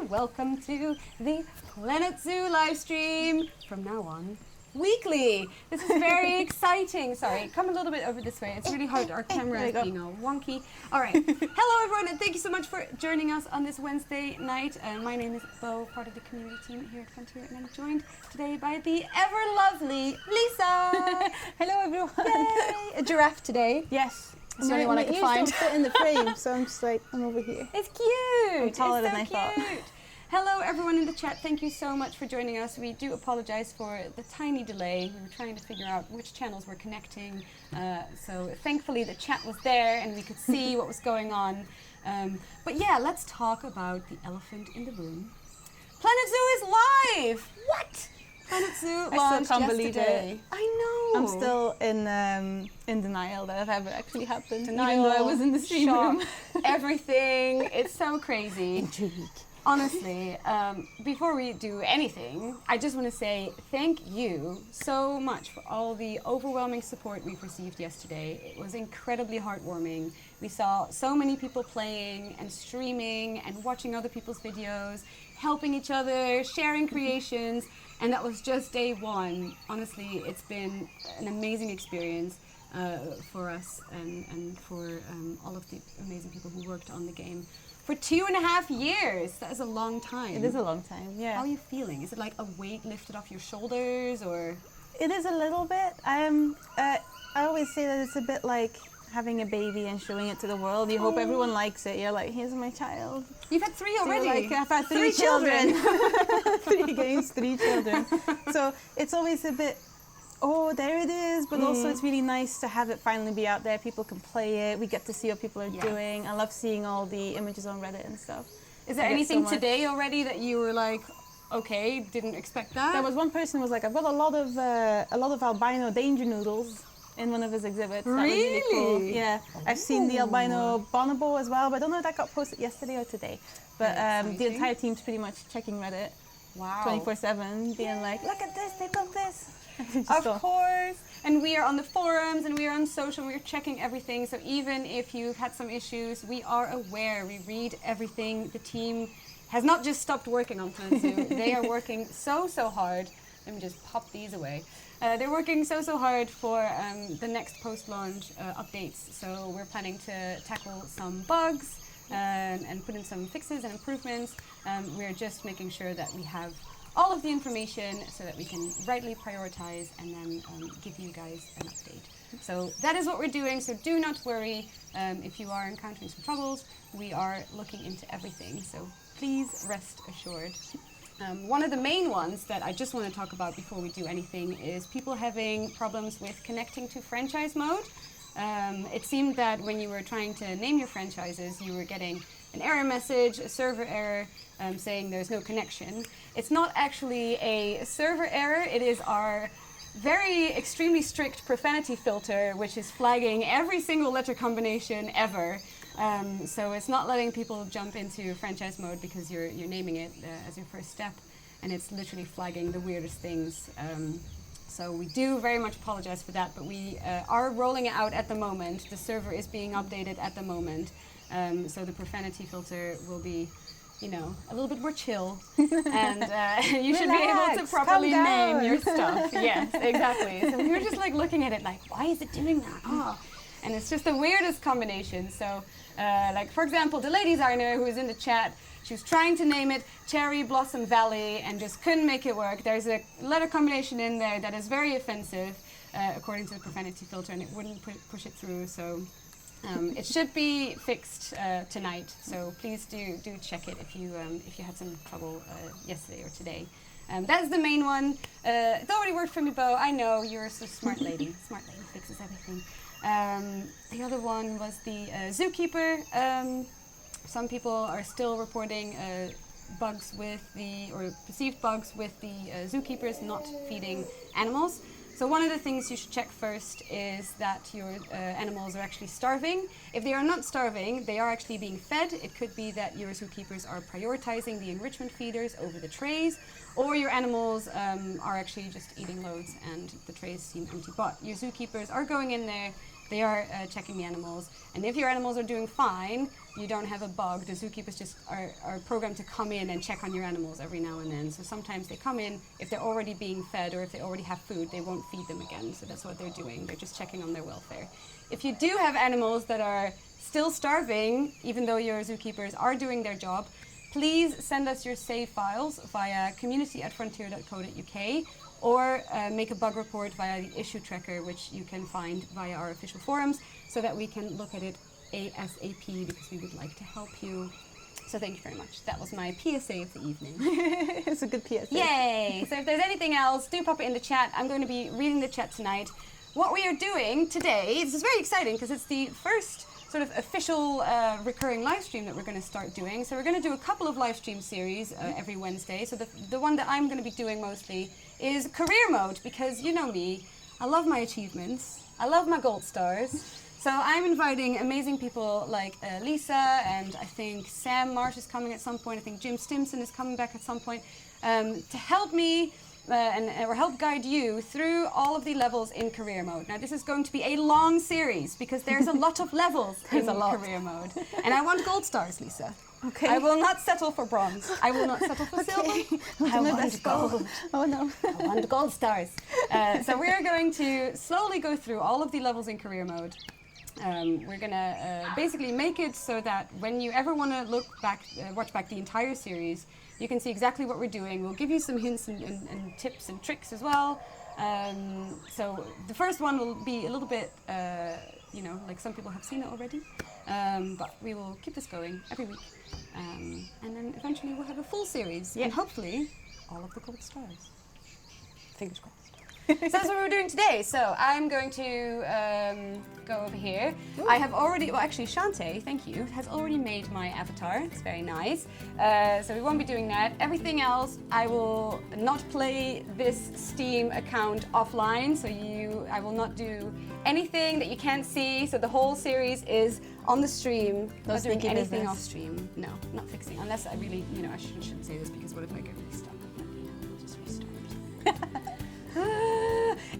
welcome to the Planet Zoo live stream from now on. Weekly. This is very exciting. Sorry, come a little bit over this way. It's really hard. Our camera is being all wonky. All right. Hello, everyone, and thank you so much for joining us on this Wednesday night. My name is Bo, part of the community team here at Frontier, and I'm joined today by the ever lovely Liesa. Hello, everyone. Yay! A giraffe today. Yes. It's the only one I could find. Don't fit in the frame, so I'm just like, I'm over here. It's cute. I'm taller it's than I thought. Hello, everyone in the chat. Thank you so much for joining us. We do apologize for the tiny delay. We were trying to figure out which channels were connecting. So thankfully the chat was there and we could see what was going on. But yeah, let's talk about the elephant in the room. Planet Zoo is live! What? Planet Zoo launched still can't yesterday. believe it. I know. I'm still in denial that it ever actually happened. Denial, even though I was in the stream shock, room. everything. It's so crazy. Intrigue. Honestly, before we do anything, I just want to say thank you so much for all the overwhelming support we've received yesterday. It was incredibly heartwarming. We saw so many people playing and streaming and watching other people's videos, helping each other, sharing creations, and that was just day one. Honestly, it's been an amazing experience for us and for all of the amazing people who worked on the game. For 2.5 years, that is a long time. It is a long time, yeah. How are you feeling? Is it like a weight lifted off your shoulders, or? It is a little bit. I always say that it's a bit like having a baby and showing it to the world. You hope everyone likes it. You're like, here's my child. You've had 3 already. Like, I've had 3 children. 3 games, 3 children. So it's always a bit, oh, there it is, but also it's really nice to have it finally be out there. People can play it. We get to see what people are doing. I love seeing all the images on Reddit and stuff. Is there anything today already that you were like, okay, didn't expect that? There was one person who was like, I've got a lot of albino danger noodles in one of his exhibits. Really? That was really cool. Yeah. I've seen the albino bonobo as well, but I don't know if that got posted yesterday or today. But the entire team's pretty much checking Reddit 24/7, being like, look at this, they built this. Of course, and we are on the forums and we are on social, we're checking everything, so even if you've had some issues, we are aware, we read everything. The team has not just stopped working on Planet Zoo, they are working so hard. Let me just pop these away. They're working so hard for the next post-launch updates, so we're planning to tackle some bugs and put in some fixes and improvements. We're just making sure that we have all of the information so that we can rightly prioritize and then give you guys an update. So that is what we're doing, so do not worry if you are encountering some troubles. We are looking into everything, so please rest assured. One of the main ones that I just want to talk about before we do anything is people having problems with connecting to franchise mode. It seemed that when you were trying to name your franchises, you were getting an error message, a server error, saying there's no connection. It's not actually a server error, it is our very extremely strict profanity filter, which is flagging every single letter combination ever. So it's not letting people jump into franchise mode because you're naming it as your first step, and it's literally flagging the weirdest things. So we do very much apologize for that, but we are rolling it out at the moment. The server is being updated at the moment. So the profanity filter will be, you know, a little bit more chill, and you should be able to properly name your stuff. Yes, exactly. So we were just like looking at it like, why is it doing that? Oh. And it's just the weirdest combination. So, like for example, the lady designer who is in the chat, she was trying to name it Cherry Blossom Valley and just couldn't make it work. There's a letter combination in there that is very offensive, according to the profanity filter, and it wouldn't push it through. So. It should be fixed tonight, so please do check it if you had some trouble yesterday or today. That's the main one. It already worked for me, Bo. I know you're a smart lady. Smart lady fixes everything. The other one was the zookeeper. Some people are still reporting bugs with or perceived bugs with the zookeepers not feeding animals. So one of the things you should check first is that your animals are actually starving. If they are not starving, they are actually being fed. It could be that your zookeepers are prioritizing the enrichment feeders over the trays, or your animals are actually just eating loads and the trays seem empty. But your zookeepers are going in there They are checking the animals. And if your animals are doing fine, you don't have a bug, the zookeepers just are programmed to come in and check on your animals every now and then. So sometimes they come in, if they're already being fed or if they already have food, they won't feed them again. So that's what they're doing. They're just checking on their welfare. If you do have animals that are still starving, even though your zookeepers are doing their job, please send us your save files via community@frontier.co.uk or make a bug report via the issue tracker, which you can find via our official forums, so that we can look at it ASAP, because we would like to help you. So thank you very much. That was my PSA of the evening. It's a good PSA. Yay! So if there's anything else, do pop it in the chat. I'm going to be reading the chat tonight. What we are doing today, this is very exciting because it's the first sort of official recurring live stream that we're going to start doing. So we're going to do a couple of live stream series every Wednesday. So the one that I'm going to be doing mostly is career mode, because you know me, I love my achievements, I love my gold stars. So I'm inviting amazing people like Liesa, and I think Sam Marsh is coming at some point. I think Jim Stimson is coming back at some point to help me or help guide you through all of the levels in career mode. Now this is going to be a long series because there's a lot of levels in career mode. And I want gold stars, Liesa. Okay. I will not settle for bronze. I will not settle for silver. I want gold. Oh no. I want gold stars. So we're going to slowly go through all of the levels in career mode. We're gonna basically make it so that when you ever want to look back, watch back the entire series, you can see exactly what we're doing. We'll give you some hints and tips and tricks as well. So the first one will be a little bit, you know, like some people have seen it already, but we will keep this going every week. And then eventually we'll have a full series, and hopefully all of the gold stars. Fingers crossed. So that's what we're doing today. So I'm going to go over here. Ooh. I have already, well actually Shante, thank you, has already made my avatar. It's very nice. So we won't be doing that. Everything else, I will not play this Steam account offline. So I will not do anything that you can't see. So the whole series is on the stream. Not doing anything off stream. No, not fixing. Unless I really, you know, I shouldn't say this, because what if I get really stuck? I'll just restart.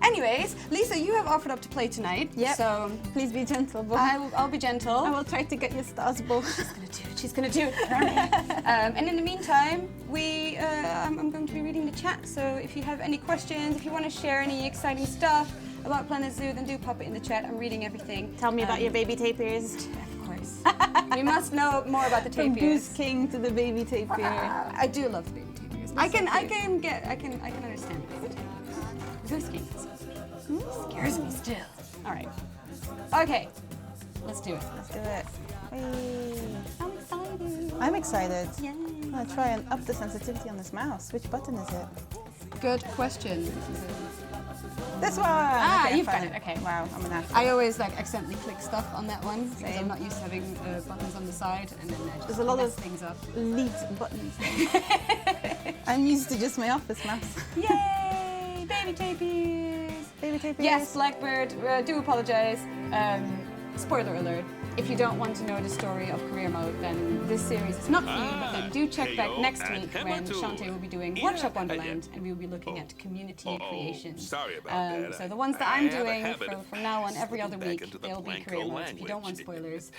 Anyways, Liesa, you have offered up to play tonight. Yep. So please be gentle, Bo. I'll be gentle. I will try to get your stars, Bo. She's gonna do it. And in the meantime, I'm going to be reading the chat. So if you have any questions, if you want to share any exciting stuff about Planet Zoo, then do pop it in the chat. I'm reading everything. Tell me about your baby tapirs. Of course. You must know more about the tapirs. From Goose King to the baby tapir. I do love the baby tapirs. I can understand the baby tapirs. Goose King scares me still. All right. Okay. Let's do it. Let's do it. Hey. I'm excited. I'm excited. Yay. I'm gonna try and up the sensitivity on this mouse. Which button is it? Good question. This one. Ah, okay, you've got it. Okay. Wow, I'm gonna have to. I always accidentally click stuff on that one because I'm not used to having buttons on the side, and then I just There's a lot mess of things up. elite buttons. I'm used to just my office mouse. Yay! Baby tapirs. Baby tapirs. Yes, Blackbird. Do apologize. Spoiler alert. If you don't want to know the story of career mode, then this series is not for you, but then do check back next week when Shante will be doing Workshop Wonderland, and we will be looking at community creation. Sorry about that. So the ones that I'm doing from now on every other week, they'll be career mode. If you don't want spoilers,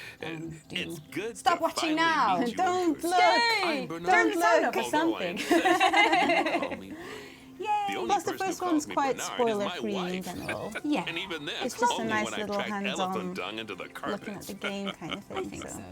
do stop watching now. Don't look. Stay. Turn the sound up or something. Yay! Plus the first one's quite spoiler-free in general. Yeah. And even then, It's just a only nice when I little tracked hands-on elephant dung into the looking at the game kind of thing. I think so.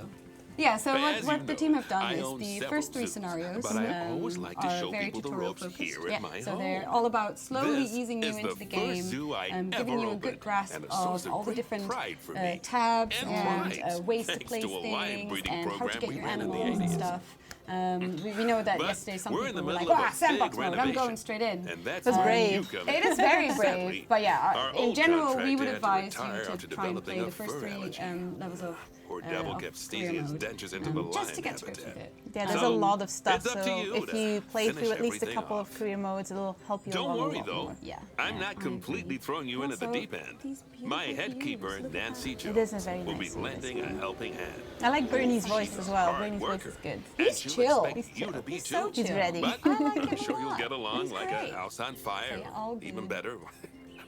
Yeah, so As what you the know, team have done I is own the several first 3 zoos, scenarios but I always like to are show very people the tutorial ropes focused. here at my so home. they're all about slowly This easing you is into the the first game, zoo I giving ever you a opened, good grasp and a source of of all the great different pride for me. tabs And and pride, ways to thanks place to a lion things breeding and how to program get we your ran in the animals and 80s. stuff. We know that But yesterday some we're in people the were like, middle of "Wow, a sandbox big mode, I'm renovation, going straight in." And that's That's where brave. you come It in. is very Sadly, brave, but yeah, our in old general, we contractor would had to advise retire you after to try and developing play a the first fur 3 allergy. levels of Poor devil of kept career sneezing his mode, dentures into the just to lion get to grips with habitat. it. Yeah, there's a lot of stuff, it's up so to you if to you play finish through at least a everything couple off. of career modes, it'll help you Don't along a worry lot though, more. Yeah, I'm yeah, not I completely agree. throwing you in at the Also, deep end. these My beautiful head views, keeper, look at Nancy that. Jo, It is a very will be nice lending a helping hand. I like Bernie's voice as well. Hard Bernie's voice worker. is good. He's And she'll chill. expect He's you chill. to be He's too. so chill. He's ready. But I like I'm him sure a you'll lot. get along He's like great. a house on fire, They all or even do. better,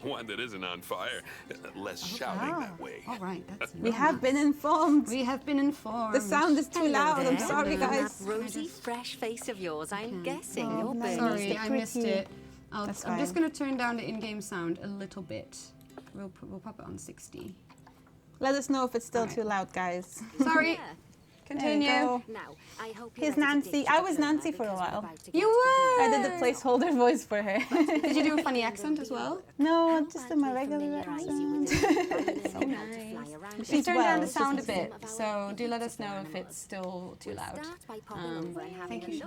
One that isn't on fire. Less shouting that way. All right, that's We have been informed. We have been informed. The sound is too loud. I'm sorry, guys. That rosy, fresh face of yours, I'm guessing Oh, you're nice. burning. Sorry, I missed it. That's I'm just fine. going to turn down the in-game sound a little bit. We'll pop it on 60. Let us know if it's still too loud, guys. Sorry. Yeah. Continue. There you go. Now, I hope Here's Nancy. I was Nancy for a while. You were. I did the placeholder voice for her. Did you do a funny accent as well? No, just in my regular accent. So nice. Please She's turn down the well, sound a bit. So do let us know if it's still too loud. Thank you.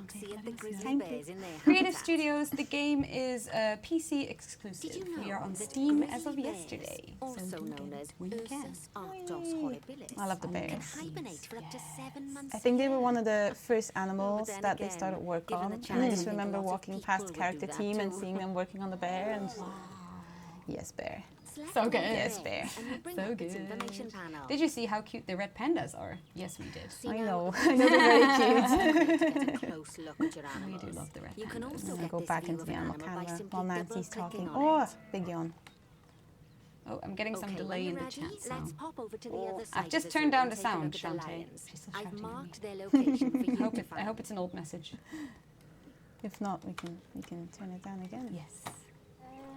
Creative Studios, the game is PC exclusive. We are on Steam as of yesterday. Also known as Ursus arctos horribilis. I love the Can bears. hibernate for up to 7 months. I think they were one of the first animals then that they again, started work given on. the And I chance, just I think remember a lot of walking people past would character do that team and too. seeing them working on the bear and just, yes, bear. So good. Yes, bear. So good. Did you see how cute the red pandas are? Yes, we did. I know. I know they're very cute. Close look at your We animals. do love the red You can pandas. also I'm gonna get go this back view into of the an animal animal by camera simply while Nancy's double-clicking talking. on Oh, it. big yawn. Oh, I'm getting some Okay, when delay you're in the ready, chat, so. let's pop over to the other side I've of just the turned zoo down and the take a sound, look at the Shantae. lions. She's still I've shouting at me. marked their location for you to I hope find. it's an old message. If not, we can turn it down again. Yes.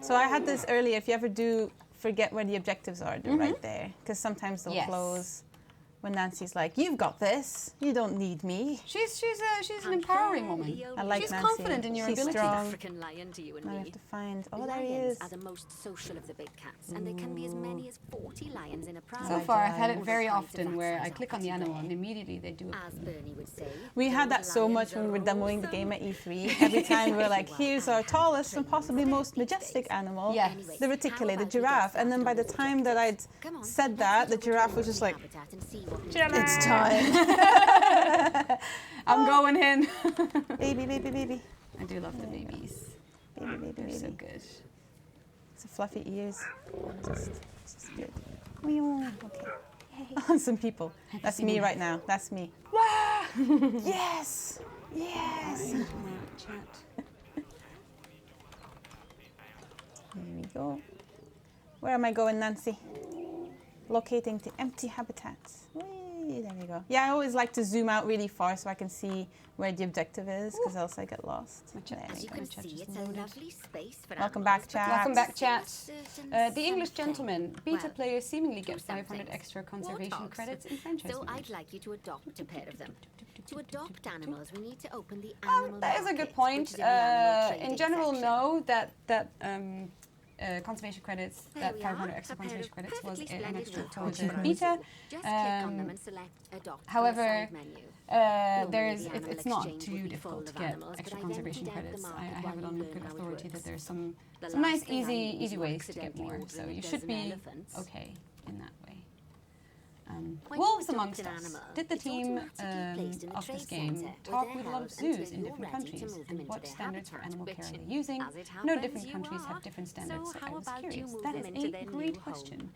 So I had this earlier. If you ever do forget where the objectives are, they're right there. Because sometimes they'll Yes. close when Nancy's like, "You've got this. You don't need me." She's an empowering woman. I like She's Nancy. confident in your She's ability. strong. African lion to you and Now we me. have to find. Oh, The there he lions is. are the most social of the big cats, and there can be as many as 40 lions in a pride. So like far, I've had it lions. very often where I click on the animal and immediately they do As it. Bernie would say, We had that those so lions much when we were are demoing the awesome. game at E3. Every time we were like, "Here's our tallest and possibly most majestic animal, Yes. the reticulated giraffe." And then by the time that I'd Come on, said that, the giraffe was just like, habitat and see what we "It's time." I'm going in. Baby, baby, baby. I do love the babies. Baby, baby, They're so baby. good. It's a fluffy ears. Just good. Meow. Okay. Some people. That's me right now. That's me. Yes! Yes! Chat. There we go. Where am I going, Nancy? Locating the empty habitats. Whee, there we go. Yeah, I always like to zoom out really far so I can see where the objective is, because else I get lost. My chat- There As we you go. can chat see, just it's a loaded. lovely space for Welcome animals, back, but chat. Welcome back, there's chat. certain The English something. gentleman, beta Well, players seemingly get two 500 somethings. extra conservation Warthogs. credits in franchise So modes. I'd like you to adopt a pair of them. To adopt animals, we need to open the Oh, animal that is a good market, point. which is in the animal In trading general, section. know that conservation credits, There that we 500 are, extra a pair conservation of credits was perfectly an splendid extra for warthogs the for beta. us. Just click on them Um, and select adopt from however, the side menu. There's the animal it's not exchange too would be difficult full to of get animals, extra but I then conservation condemned the credits. I market have while it you on learn good how it authority that works. there's some The nice last thing I need easy is ways to get accidentally more. ordering So a you dozen should be elephants. okay in that way. When Wolves you adopt Amongst an Us. animal, Did the it's team automatically placed in a of this trade game centre talk where with a they're lot of held zoos until in you're different ready to countries? move them And into what their standards for habitat, animal care are which, they using? as it No happens, different you countries are. have different standards, So so I how was about you curious. move That them is into a their new great home? question.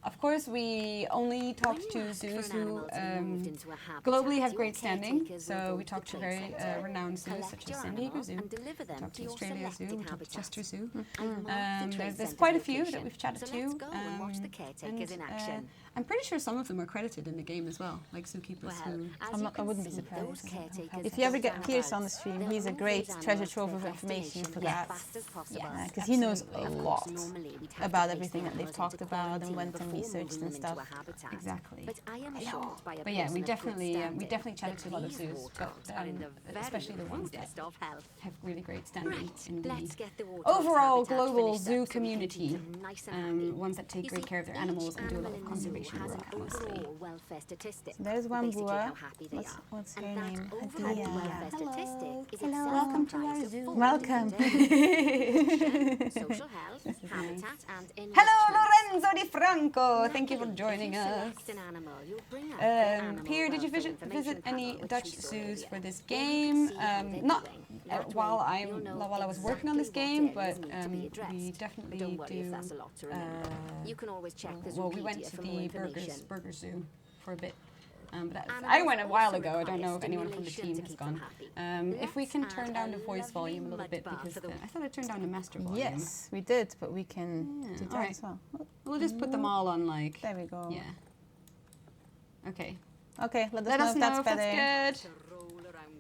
Of course, we only talked When to you ask for zoos an who animal to be moved into a globally habitat, have your great standing. caretakers will So go we to talked the to trade very centre, renowned zoos collect such your as San Diego animal Zoo, and deliver them talked to to your Australia Zoo, selected we talked to habitat. Chester Zoo. I've marked the trade There's centre quite a few that location, we've chatted so to. let's go and watch the caretakers in action. I'm pretty sure some of them are credited in the game as well, like zookeepers Well, who. as you I can wouldn't be see, those surprised. caretakers If you ever don't get stand Pierce on about. the stream, They'll he's a move great those treasure animals to trove their of information for destination as that. fast as possible. Yes. Because he knows a Absolutely. lot Normally, we'd have to about place everything the that they've animals talked into about and quarantine went and before researched moving and them into stuff. a habitat. Exactly. But I am assured by a But yeah, person we of good definitely standing chatted to a lot of that zoos, these but warthogs are in the very especially the ones that rudest of health. have really great standing Right, in let's the get the warthogs overall habitat global finished up zoo so we can community. keep them nice and happy. Ones that take You great see, care of their each animals and do a lot animal of in the zoo conservation has work, an mostly. overall welfare statistic. There's Basically Wambua. how happy they are. What's her And that name? overall Hadia. welfare statistic is Hello. itself Welcome to comprised our of zoo. 4 Welcome. different areas: social health, habitat, and enrichment. Hello, Lorenzo Di Franco. Thank you for Luckily, joining if you us. select an animal, you'll bring up the animal Pierre, did you welfare visit information any panel, which Dutch we saw zoos earlier. for this Or you can game? see how they're Not doing. That while way, you'll know I was working on this exactly game, what but areas need to be we addressed. definitely Don't worry do. if that's a lot to remember. You can always check the Well, we went Zoopedia to for more the information. Burger Zoo for a bit. I went a while ago. I don't know if anyone from the team has gone. If we can turn down the voice volume a little bit, because I thought I turned down the master volume. Yes, we did, but we can do that alright. as well. We'll just put them all on like. There we go. Yeah. Okay. Okay, let Let us us know if know that's if better. that's good.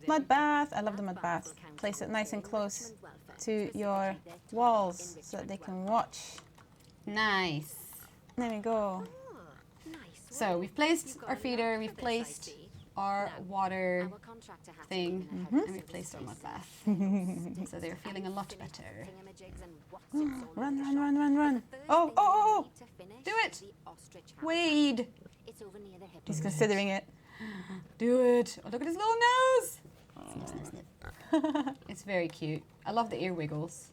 Mud bath. I love the mud bath. Place it nice and close to your walls so that they can watch. Nice. There we go. So we've placed our feeder, we've placed our water thing, and we've placed our mud bath. So they're feeling a lot better. Run, run, run, run, run. Oh, oh, oh, oh. Do it! Wade! He's considering it. Do it! Oh, look at his little nose! It's very cute. I love the ear wiggles.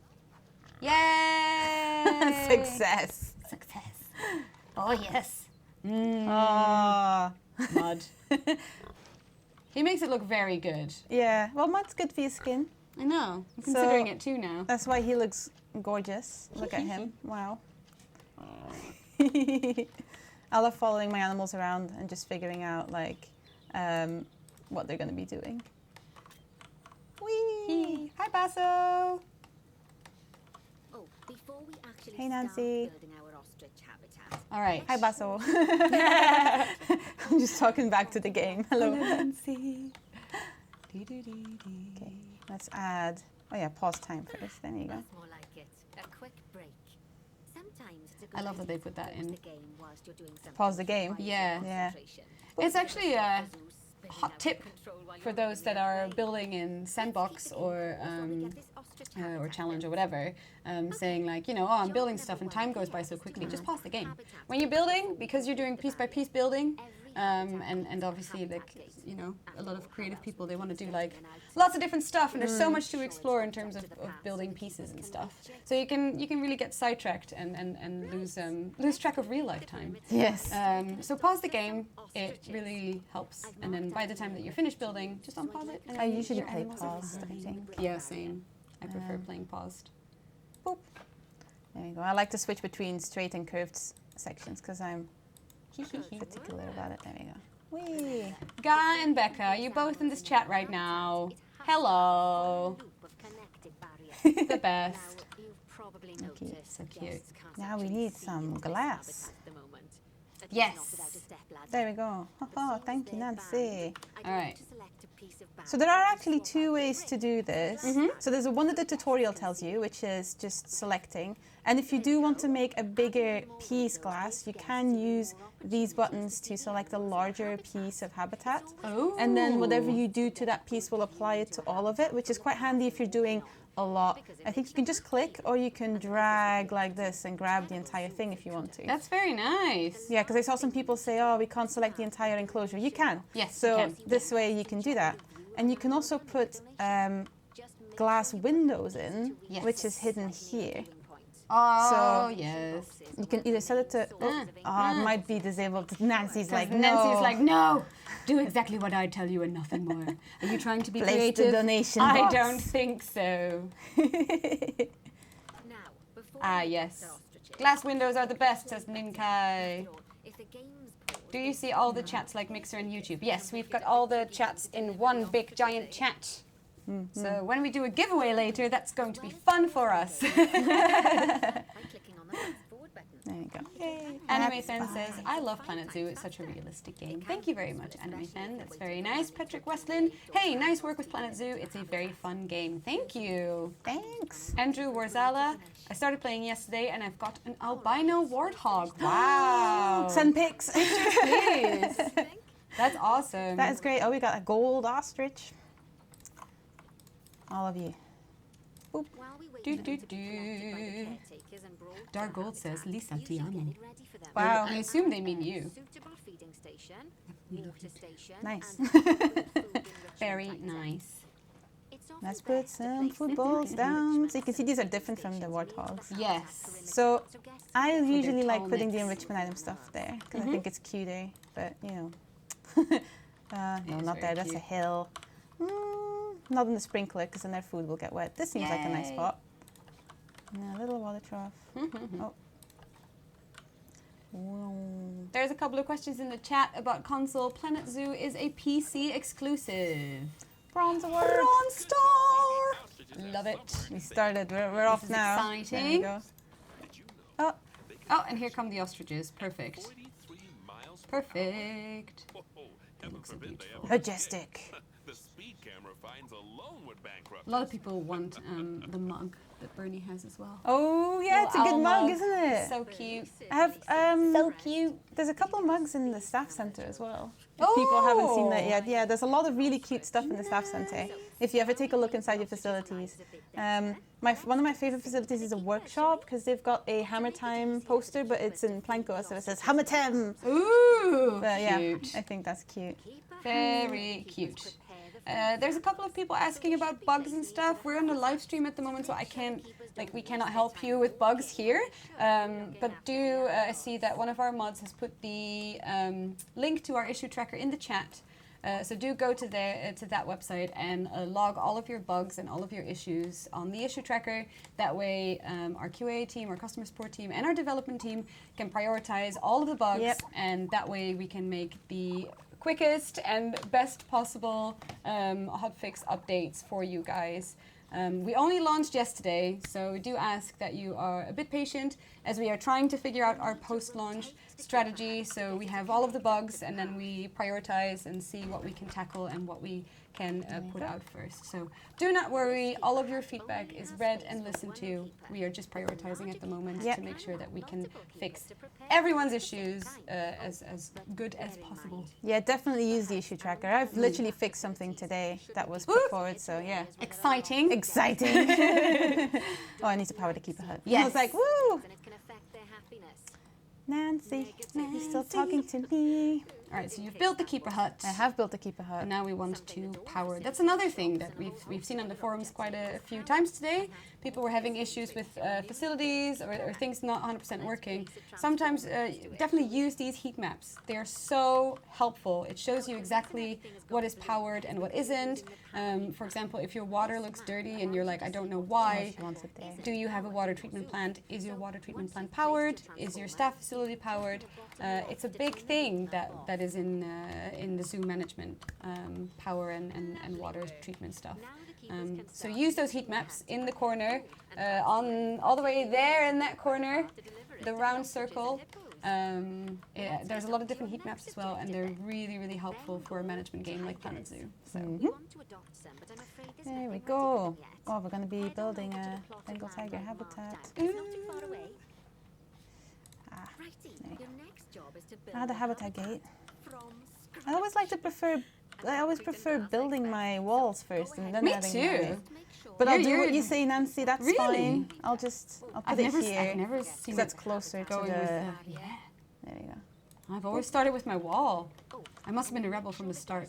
Yay! Success. Success. Oh, yes. Oh. Mud. He makes it look very good. Yeah, well, mud's good for your skin. I know. I'm considering So- it too now. That's why he looks gorgeous. Look at him. Wow. I love following my animals around and just figuring out like what they're going to be doing. Whee! Hi, Basso. Oh, before we actually Hey, start building our ostrich habitat, All right. Hi, Basso. I'm just talking back to the game. Hello. Okay, let's add. Oh yeah, pause time first. There you go. that's more like it. A quick break. Sometimes it's a good I love that idea they put to that pause in. the game whilst you're doing something Pause the game? requiring Yeah. Yeah. concentration. It's actually a Spinning hot out of tip control while for you're those that moving are away. building in Sandbox or Challenge or whatever, saying like, oh, I'm building stuff and time goes by so quickly. Just pause the game. When you're building, because you're doing piece by piece building, and obviously like, a lot of creative people, they want to do like lots of different stuff, and there's so much to explore in terms of building pieces and stuff. So you can really get sidetracked and lose track of real life time. Yes. So pause the game. It really helps. And then by the time that you're finished building, just unpause it. And I then usually your play animals are paused, I fine. think. Yeah, same. I prefer playing paused. Boop. There you go. I like to switch between straight and curved sections because I'm particular about it. There we go. Whee! Guy and Becca, you both in this chat right now. Hello. The best. Okay, so cute. Now we need some glass. Yes. There we go. Oh, thank you, Nancy. All right. So there are actually two ways to do this. So there's one that the tutorial tells you, which is just selecting. And if you do want to make a bigger piece glass, you can use these buttons to select a larger piece of habitat. Oh. And then whatever you do to that piece will apply it to all of it, which is quite handy if you're doing a lot. I think you can just click or you can drag like this and grab the entire thing if you want to. That's very nice. Yeah, because I saw some people say, oh, we can't select the entire enclosure. You can. Yes, So you can. this way you can do that. And you can also put glass windows in, Yes. which is hidden here. Oh, So- yes. You can either set it to, it might be disabled. Nancy's like, no. Nancy's like, no, do exactly what I tell you and nothing more. Are you trying to be Place the creative? donation I box. don't think so. Yes. Glass windows are the best, says Ninkai. Do you see all the chats like Mixer and YouTube? Yes, we've got all the chats in one big giant chat. So when we do a giveaway later, that's going to be fun for us. There you go. Anime Fan says, I love Planet Zoo. It's such a realistic game. Thank you very much, Anime Fan. That's very nice. Patrick Westlin, hey, nice work with Planet Zoo. It's a very fun game. Thank you. Thanks. Andrew Warzala, I started playing yesterday and I've got an albino warthog. Wow. Send pics. Please. That's awesome. That is great. Oh, we got a gold ostrich. All of you. Do, do, do. Dark Gold says, Liesa ti amo. Wow. I assume they mean you. Nice. Very nice. Let's put some food bowls down. So you can see these are different from the warthogs. Yes. So I usually tall like putting the necks. enrichment item stuff there because I think it's cuter. But no, is not very there. That's a cute. hill. Not in the sprinkler because then their food will get wet. This seems like a nice Yay. spot. And a little water trough. Oh. There's a couple of questions in the chat about console. Planet Zoo is a PC exclusive. Bronze award. Bronze star! Love it. We started. We're off is now. exciting. There we go. Oh, Oh, and here come the ostriches. Perfect. Perfect. Looks so beautiful. majestic. The speed camera finds alone would bankrupt. A lot of people want the mug that Bernie has as well. Oh yeah, it's a good Owl mug, isn't it? So cute. I have So cute. There's a couple of mugs in the staff center as well. If people haven't seen that yet, yeah, there's a lot of really cute stuff in the staff center. If you ever take a look inside your facilities, one of my favorite facilities is a workshop because they've got a Hammer Time poster, but it's in Planko, so it says Hammer Time. Ooh, Yeah, cute. I think that's cute. Very cute. There's a couple of people asking about bugs and stuff. We're on the live stream at the moment, so we cannot help you with bugs here. But do see that one of our mods has put the link to our issue tracker in the chat. So do go to that website and log all of your bugs and all of your issues on the issue tracker. That way our QA team, our customer support team, and our development team can prioritize all of the bugs, and that way we can make the quickest and best possible hotfix updates for you guys. We only launched yesterday, so we do ask that you are a bit patient as we are trying to figure out our post-launch strategy. So we have all of the bugs, and then we prioritize and see what we can tackle and what we can put out first. So do not worry, all of your feedback is read and listened to. We are just prioritizing at the moment to make sure that we can fix everyone's issues as good as possible. Yeah, definitely use the issue tracker. I've literally fixed something today that was put forward, so yeah. Exciting. Exciting. Oh, I need to power the keeper hut. Yes. I was like, woo! And it can affect their happiness. Nancy, you're still talking to me. All right, so you've built the keeper hut. I have built a keeper hut. And now we want to power. That's another thing that we've seen on the forums quite a few times today. People were having issues with facilities or things not 100% working. Sometimes definitely use these heat maps. They are so helpful. It shows you exactly what is powered and what isn't. For example, if your water looks dirty and you're like, I don't know why, do you have a water treatment plant? Is your water treatment plant powered? Is your staff facility powered? It's a big thing that is in the zoo management, power and water treatment stuff. So use those heat maps in the corner, on all the way there in that corner, the round circle. There's a lot of different heat maps as well, and they're really, really helpful for a management game like Planet Zoo. So. There we go. Oh, we're going to be building a Bengal tiger habitat. The habitat gate. I always prefer building my walls first and then Me having too. But I'll do what you say, Nancy. That's Really? fine. I'll put it here. I've never seen That's it closer to going the. with There yeah. you go. I've always started with my wall. I must have been a rebel from the start.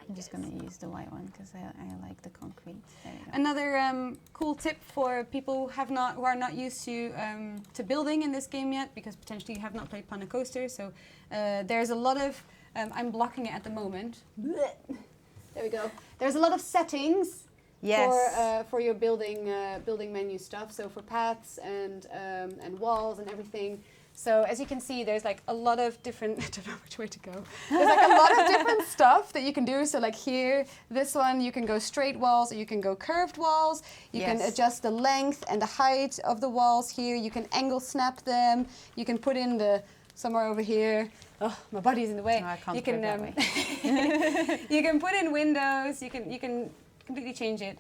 I'm just gonna use the white one because I like the concrete. There you go. Another cool tip for people who are not used to building in this game yet, because potentially you have not played Planet Coaster. So there's a lot of I'm blocking it at the moment. There we go. There's a lot of settings. Yes. For your building menu stuff. So for paths and walls and everything. So as you can see, there's like a lot of different, I don't know which way to go. There's like a lot of different stuff that you can do. So like here, this one, you can go straight walls or you can go curved walls. You can adjust the length and the height of the walls here. You can angle snap them. You can put in somewhere over here. Oh, my body's in the way. No, I can't you can that way. you can put in windows. You can completely change it.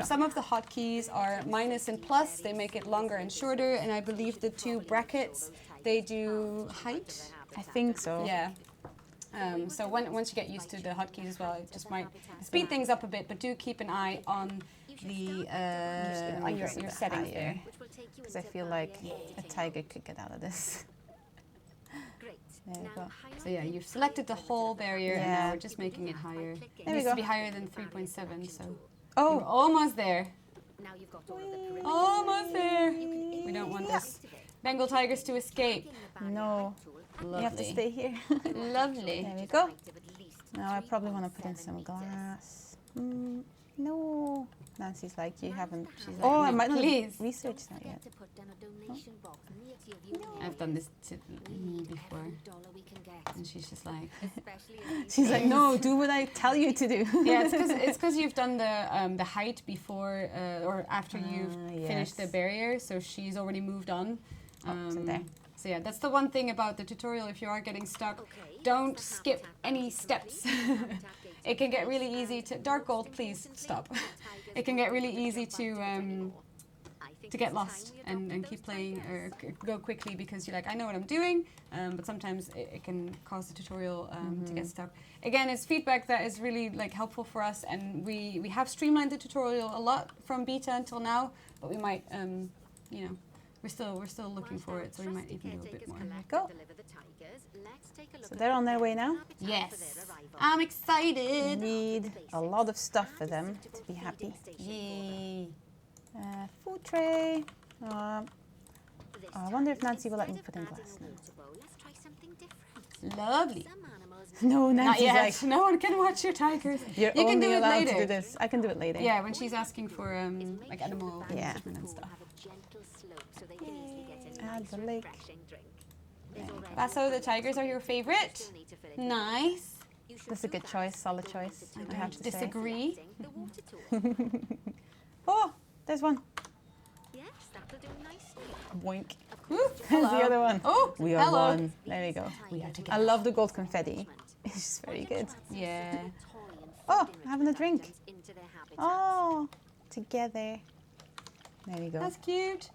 Some of the hotkeys are minus and plus. They make it longer and shorter. And I believe the two brackets, they do height. I think so. Yeah. So once you get used to the hotkeys as well, it just might speed things up a bit. But do keep an eye on the your settings there. Because I feel like a tiger could get out of this. There you go. So yeah, you've selected the whole barrier, and now we're just making it higher. It needs to be higher than 3.7, so you're almost there. Almost there. We don't want this Bengal tigers to escape. No. Lovely. You have to stay here. Lovely. There we go. Now I probably want to put in some glass. No. Nancy's like, you haven't. She's like, Oh, I might not please. research that yet. I've done this to me before. And she's just like... She's like, no, do what I tell you to do. Yeah, it's because you've done the height before or after you've finished the yes. barrier, so she's already moved on. So there. So yeah, that's the one thing about the tutorial. If you are getting stuck, don't skip any steps. It can get really easy to... Dark gold, please stop. It can get really easy to get lost and keep playing or go quickly because you're like, I know what I'm doing, but sometimes it can cause the tutorial to get stuck. Again, it's feedback that is really like helpful for us, and we have streamlined the tutorial a lot from beta until now, but we might, you know, we're still looking for it, so we might even do a bit more. Go. So they're on their way now. Yes, I'm excited. Need a lot of stuff for them to be happy. Yay. Food tray. I wonder if Nancy will let me put in glass now. Lovely. No, Not Nancy's yet. like, No one can watch your tigers. you're You can only do it allowed later. to do this. I can do it later. Yeah, when she's asking for like animal management and stuff. Add the lake. Basso, the tigers are your favorite? Nice. That's a good choice, solid choice. I have to say. Disagree. Oh, there's one. Yes, that'll do nicely. Boink. Ooh, There's hello. the other one. Oh, We are hello. one. There we go. We are I together. love the gold confetti. It's just very good. Yeah. Oh, having a drink. Oh, together. There we go. That's cute.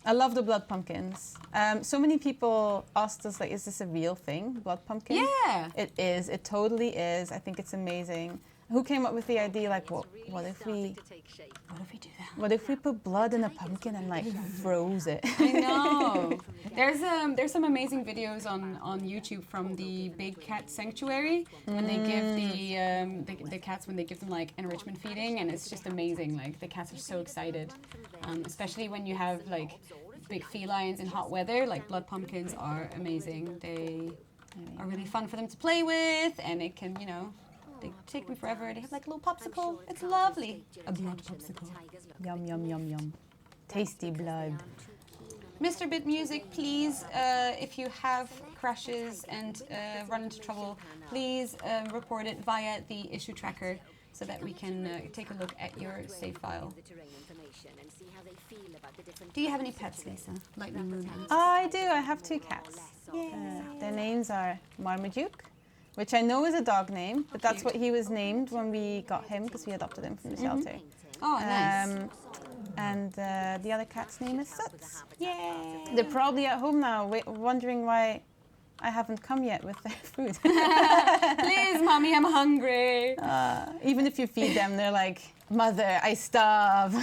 I love the blood pumpkins. So many people asked us, like, is this a real thing, blood pumpkin? Yeah. It is. It totally is. I think it's amazing. Who came up with the idea, like, what if we do that? What if we put blood in a pumpkin and like froze it? I know. There's some amazing videos on YouTube from the Big Cat Sanctuary when they give the cats, when they give them like enrichment feeding, and it's just amazing. Like the cats are so excited, especially when you have like big felines in hot weather. Like blood pumpkins are amazing. They are really fun for them to play with, and it can, you know, they take them forever. They have like a little popsicle. It's lovely. A blood popsicle. Yum, yum, yum, yum. Tasty blood. Mr. Bit Music, please, if you have crashes and run into trouble, please report it via the issue tracker so that we can take a look at your save file. Do you have any pets, Liesa? Lightning Moonhounds? I do. I have 2 cats. Their names are Marmaduke, which I know is a dog name, but that's what he was named when we got him because we adopted him from the shelter. Oh, nice. And the other cat's name is Suts. Yay! They're probably at home now, wondering why I haven't come yet with their food. Please, Mommy, I'm hungry. Even if you feed them, they're like, Mother, I starve.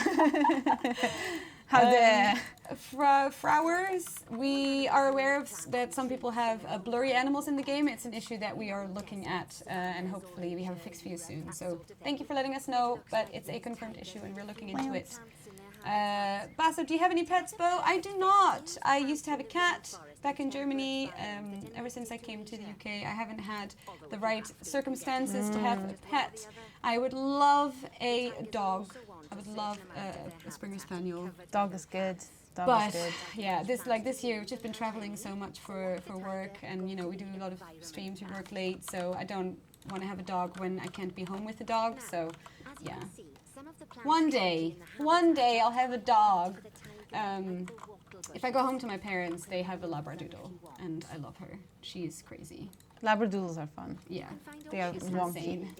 How dare. Flowers, we are aware of that some people have blurry animals in the game. It's an issue that we are looking at, and hopefully we have a fix for you soon. So thank you for letting us know, but it's a confirmed issue and we're looking into it. Basso, do you have any pets, Bo? I do not. I used to have a cat back in Germany. Ever since I came to the UK, I haven't had the right circumstances to have a pet. I would love a dog. I would love a Springer Spaniel. Dog is good. But yeah, this year we've just been traveling so much for work, and you know we do a lot of streams. We work late, so I don't want to have a dog when I can't be home with the dog. So yeah, one day I'll have a dog. If I go home to my parents, they have a Labradoodle, and I love her. She's crazy. Labradoodles are fun. Yeah, They are she's wonky. insane.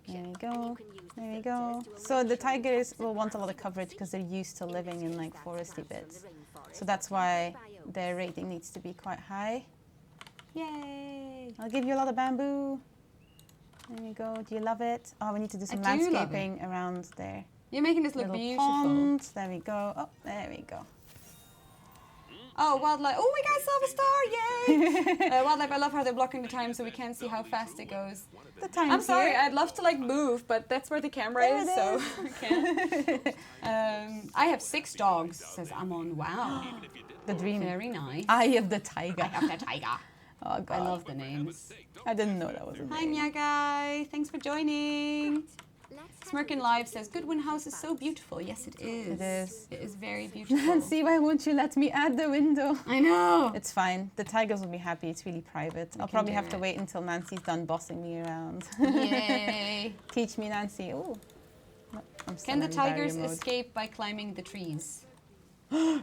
There we go. There we go. So the tigers will want a lot of coverage because they're used to living in like foresty bits. So that's why their rating needs to be quite high. Yay! I'll give you a lot of bamboo. There we go. Do you love it? Oh, we need to do some I do love landscaping around there. You're making this look Little beautiful. pond. There we go. Oh, there we go. Oh, wildlife. Oh, we got Silver Star, yay! Wildlife, I love how they're blocking the time so we can't see how fast it goes. The time's I'm sorry, here. I'd love to like move, but that's where the camera There is, it so I can't. I have 6 dogs, says Amon. Wow. The dream. Very nice. Eye of the tiger. Of the tiger. Oh, God. I love the names. I didn't know that was a Hi, name. Nyagai. Thanks for joining. Smirkin Live says, Goodwin House is so beautiful. Yes, it is. It is. It is very beautiful. Nancy, why won't you let me add the window? I know. It's fine. The tigers will be happy. It's really private. I'll can probably do have to it. wait until Nancy's done bossing me around. Yay. Teach me, Nancy. Oh. No, I'm still Can the in barrier tigers mode. escape by climbing the trees? No,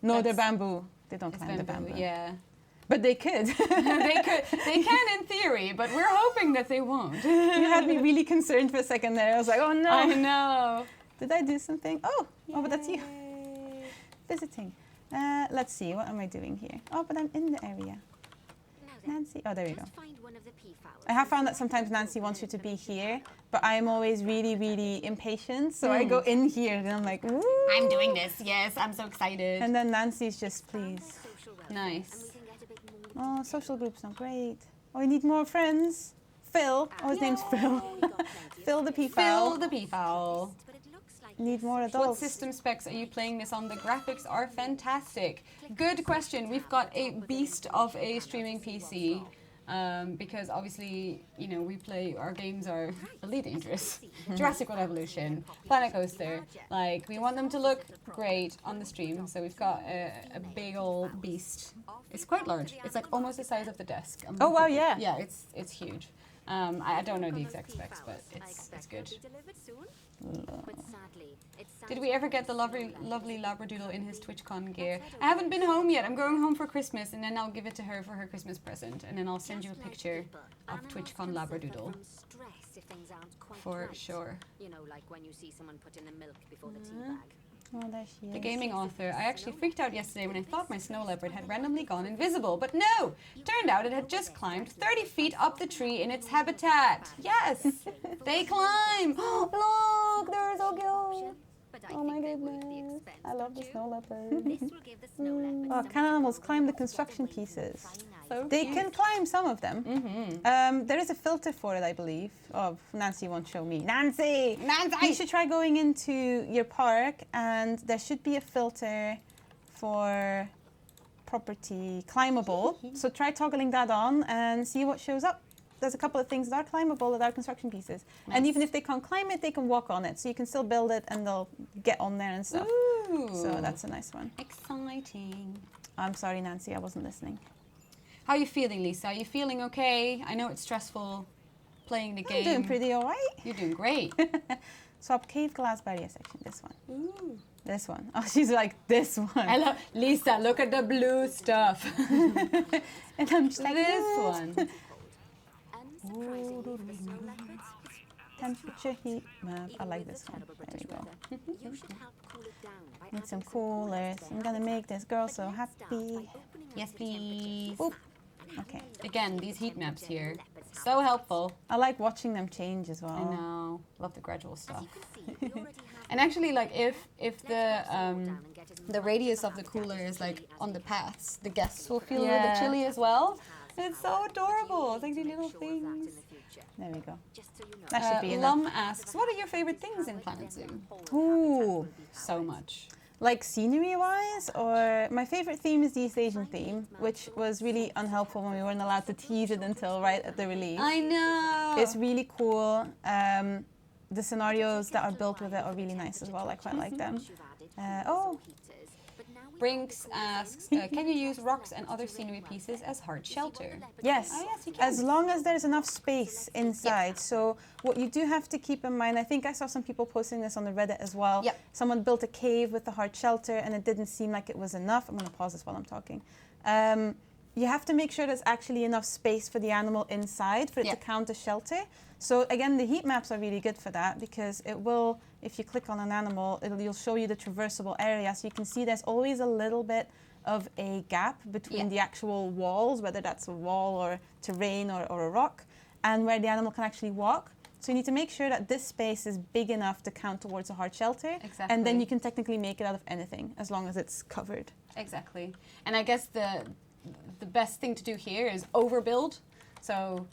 they're That's- bamboo. They don't It's climb the bamboo. Yeah. But they could. They can in theory, but we're hoping that they won't. You had me really concerned for a second there. I was like, oh no. I know. Did I do something? Oh, but that's you. Yay. Visiting. Let's see, what am I doing here? Oh, but I'm in the area. Nancy, oh, there we go. I have found that sometimes Nancy wants you to be here, but I'm always really, really impatient. So I go in here and I'm like, woo. I'm doing this. Yes, I'm so excited. And then Nancy's just, please. Nice. Oh, social group's not great. Oh, I need more friends. Phil. Oh, his name's Phil. Phil the peafowl. Phil the peafowl. Need more What adults. system specs are you playing this on? The graphics are fantastic. Good question. We've got a beast of a streaming PC. Because obviously, you know, our games are Elite Dangerous, Jurassic World Evolution, Planet Coaster. Like, we want them to look great on the stream, so we've got a big old beast. It's quite large. It's like almost the size of the desk. Oh, wow, yeah. Yeah, it's huge. I don't know the exact specs, but it's good. Did we ever get the lovely Labradoodle in his TwitchCon gear? I haven't been home yet. I'm going home for Christmas, and then I'll give it to her for her Christmas present, and then I'll send you a picture of TwitchCon Labradoodle. For sure. You know, like when you see someone put in the milk before the tea bag. Oh, there she is. The gaming author. I actually freaked out yesterday when I thought my snow leopard had randomly gone invisible, but no! Turned out it had just climbed 30 feet up the tree in its habitat. Yes! They climb! Look! They're so cute! Oh my goodness. I love the snow leopard. This will give the snow leopard Oh, can animals climb the construction pieces? So They cute. can climb some of them. Mm-hmm. There is a filter for it, I believe. Oh, Nancy won't show me. Nancy! Nancy! You should try going into your park, and there should be a filter for property climbable. So try toggling that on and see what shows up. There's a couple of things that are climbable that are construction pieces. And Nice. even if they can't climb it, they can walk on it. So you can still build it and they'll get on there and stuff. Ooh. So that's a nice one. exciting. I'm sorry, Nancy, I wasn't listening. How are you feeling, Lisa? Are you feeling okay? I know it's stressful playing the game. I'm doing pretty all right. You're doing great. Swap cave glass barrier section, this one. Ooh. This one. Oh, she's like, this one. I love Lisa. Look at the blue stuff. And I'm just like, This "Yes." one. Unsurprisingly for the snow leopards, Temperature heat map. I like this one. There we go. you should help cool it down by Need some adding coolers. I'm gonna make this girl so happy. Yes, please. Oop. Okay. Again, these heat maps here. So helpful. I like watching them change as I well. know. Love the gradual stuff. You already have And actually, like if the radius of the cooler is like on the paths, the guests will feel a little bit Yeah. chilly as well. It's so adorable. It's like these little things. There we go. just so you know. That should be enough. Lum asks, what are your favorite things in Planet Zoo? Ooh. So much. Like scenery-wise, or my favorite theme is the East Asian theme, which was really unhelpful when we weren't allowed to tease it until right at the release. I know. It's really cool. The scenarios that are built with it are really nice as well. I quite like them. Oh, Brinks asks, can you use rocks and other scenery pieces as hard shelter? yes. Oh, yes, you can. As long as there's enough space inside. So what you do have to keep in mind, I think I saw some people posting this on the Reddit as well. Yep. Someone built a cave with the hard shelter and it didn't seem like it was enough. I'm going to pause this while I'm talking. You have to make sure there's actually enough space for the animal inside for it to Yep. count as shelter. So again, the heat maps are really good for that because it will, if you click on an animal, you'll show you the traversable area. So you can see there's always a little bit of a gap between Yeah. the actual walls, whether that's a wall or terrain or a rock, and where the animal can actually walk. So you need to make sure that this space is big enough to count towards a hard shelter. Exactly. And then you can technically make it out of anything as long as it's covered. Exactly. And I guess the best thing to do here is overbuild. So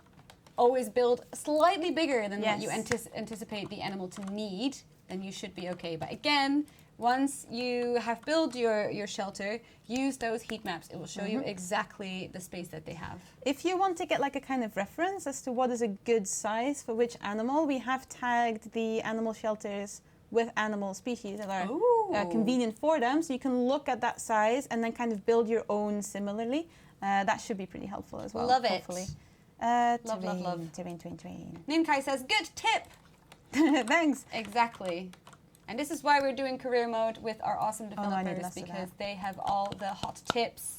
always build slightly bigger than what you Yes. anticipate the animal to need, then you should be okay. But again, once you have built your shelter, use those heat maps. It will show you exactly the space that they have. If you want to get like a kind of reference as to what is a good size for which animal, we have tagged the animal shelters with animal species that are convenient for them. So you can look at that size and then kind of build your own similarly. That should be pretty helpful as well. Love it. Hopefully. Love. Terrain. Ninkai says, good tip. Thanks. Exactly. And this is why we're doing career mode with our awesome Oh, no, I need developers, less of because that. they have all the hot tips.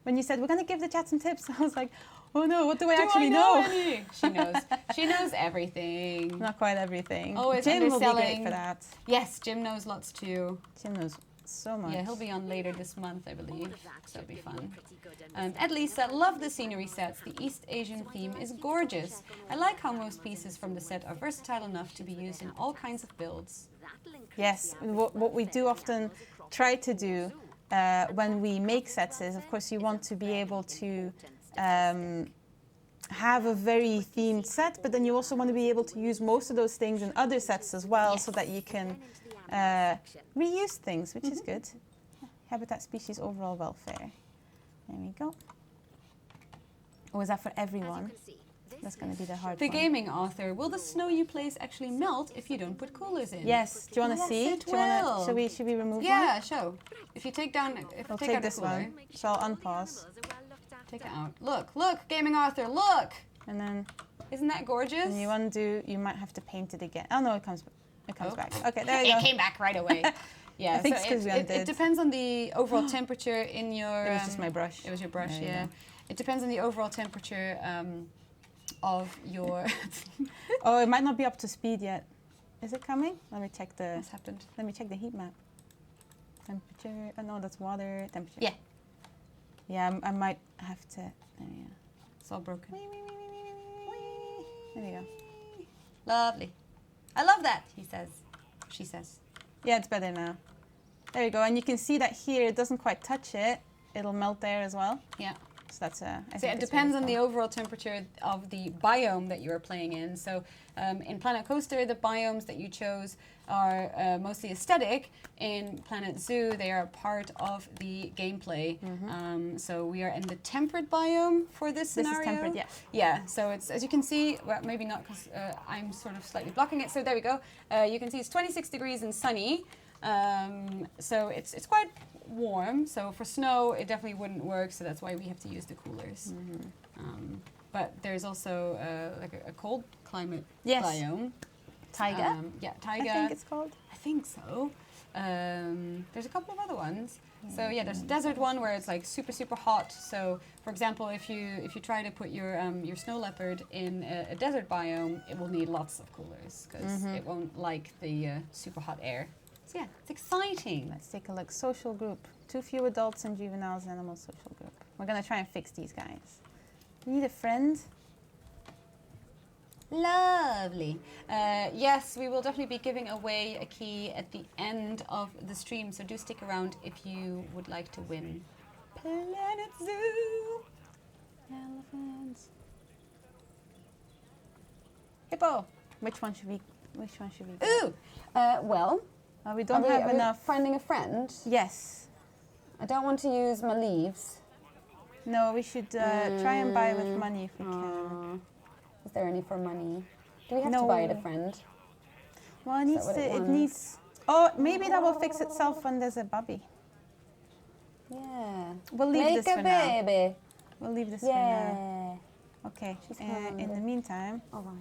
When you said we're going to give the chat some tips, I was like, oh no, what do I actually know? Any? She knows. She knows everything. Not quite everything. Always Jim will be great underselling. for that. Yes, Jim knows lots too. Jim knows so much. Yeah, he'll be on later this month, I believe. So it'll be fun. At Liesa, love the scenery sets. The East Asian theme is gorgeous. I like how most pieces from the set are versatile enough to be used in all kinds of builds. Yes, what we do often try to do when we make sets is, of course, you want to be able to have a very themed set, but then you also want to be able to use most of those things in other sets as well, so that you can reuse things, which is good. Habitat species overall welfare. There we go. Or is that for everyone? That's going to be the hard The one. gaming author, will the snow you place actually melt if you don't put coolers in? Yes. Do you want to Yes, see? it Do you wanna, will. should we remove one? Yeah, show. If you take down, if I'll take take out this a cooler, one. So I'll unpause. take it out. Look, gaming author, look! And then Isn't that gorgeous? when you undo, you might have to paint it again. Oh no, it comes Oh. back. Okay, there we go. It came back right away. Yeah, I think so it's 'cause we it undid. depends on the overall temperature in your... It was just my brush. It was your brush, There you yeah. go. It depends on the overall temperature of your... Oh, it might not be up to speed yet. Is it coming? Let me check the. What's happened? Let me check the heat map. Temperature. Oh no, that's water. Temperature. Yeah. Yeah, I might have to. There we go. It's all broken. There we go. Lovely. I love that, he says. She says. Yeah, it's better now. There you go, and you can see that here it doesn't quite touch it. It'll melt there as well. Yeah. So that's I So think it it's depends really on the fun. overall temperature of the biome that you're playing in. So in Planet Coaster, the biomes that you chose are mostly aesthetic. In Planet Zoo, they are part of the gameplay. So we are in the temperate biome for this scenario. This is temperate, yeah. Yeah, so it's, as you can see, well, maybe not because I'm sort of slightly blocking it. So there we go. You can see it's 26 degrees and sunny. So it's quite warm. So for snow, it definitely wouldn't work. So that's why we have to use the coolers. But there's also like a cold climate Yes. biome. Taiga. Yeah, I taiga. think it's called. I think so. There's a couple of other ones. So yeah, there's a desert one where it's like super hot. So for example, if you try to put your snow leopard in a desert biome, it will need lots of coolers because it won't like the super hot air. So yeah, it's exciting. Let's take a look. Social group. Too few adults and juveniles in animal social group. We're gonna try and fix these guys. You need a friend? Lovely. Yes, we will definitely be giving away a key at the end of the stream, so do stick around if you would like to win. Planet Zoo. Elephants. Hippo. Which one should we go? Ooh. Well, We don't have enough. Finding a friend. Yes. I don't want to use my leaves. No, we should try and buy with money if we can. Is there any for money? Do we have No. to buy it a friend? Well, it needs what to. it It wants? needs. Oh, maybe that will fix itself when there's a bubby. Yeah. We'll leave Make this a for now. baby. We'll leave this for now. Yeah. Okay. She's In the hungry. meantime, All right.